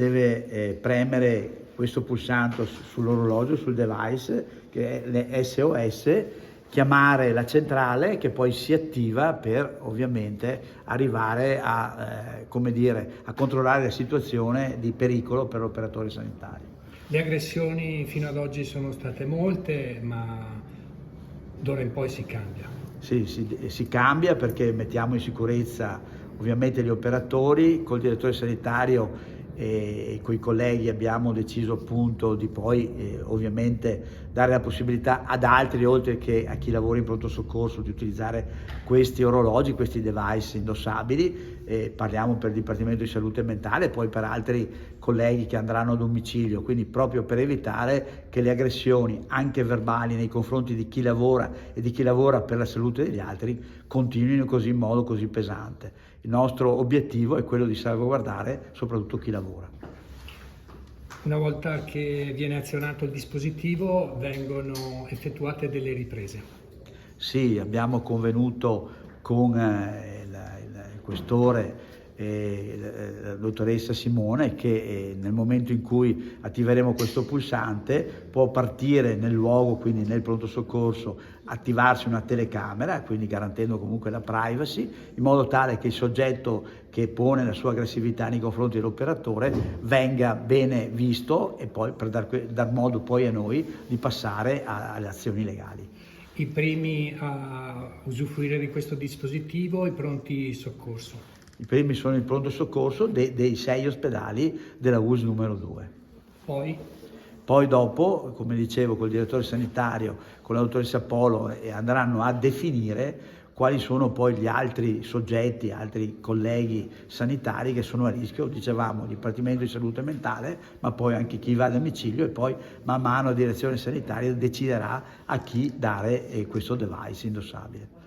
Deve premere questo pulsante sull'orologio, sul device, che è le SOS, chiamare la centrale che poi si attiva per ovviamente arrivare a, come dire, a controllare la situazione di pericolo per l'operatore sanitario. Le aggressioni fino ad oggi sono state molte, ma d'ora in poi si cambia. Sì, si cambia perché mettiamo in sicurezza ovviamente gli operatori. Col direttore sanitario e con i colleghi abbiamo deciso appunto di poi ovviamente dare la possibilità ad altri, oltre che a chi lavora in pronto soccorso, di utilizzare questi orologi, questi device indossabili. Parliamo per il Dipartimento di Salute Mentale e poi per altri colleghi che andranno a domicilio, quindi proprio per evitare che le aggressioni anche verbali nei confronti di chi lavora e di chi lavora per la salute degli altri continuino così in modo così pesante. Il nostro obiettivo è quello di salvaguardare soprattutto chi lavora. Una volta che viene azionato il dispositivo vengono effettuate delle riprese. Sì, abbiamo convenuto con il questore la dottoressa Simone che nel momento in cui attiveremo questo pulsante può partire nel luogo, quindi nel pronto soccorso, attivarsi una telecamera, quindi garantendo comunque la privacy, in modo tale che il soggetto che pone la sua aggressività nei confronti dell'operatore venga bene visto e poi per dar modo poi a noi di passare alle azioni legali. I primi a usufruire di questo dispositivo, i pronti soccorso. I primi sono il pronto soccorso dei 6 ospedali della US numero 2. Poi dopo, come dicevo, col direttore sanitario, con la dottoressa Polo, andranno a definire quali sono poi gli altri soggetti, altri colleghi sanitari che sono a rischio, dicevamo, Dipartimento di Salute Mentale, ma poi anche chi va a domicilio, e poi man mano la direzione sanitaria deciderà a chi dare questo device indossabile.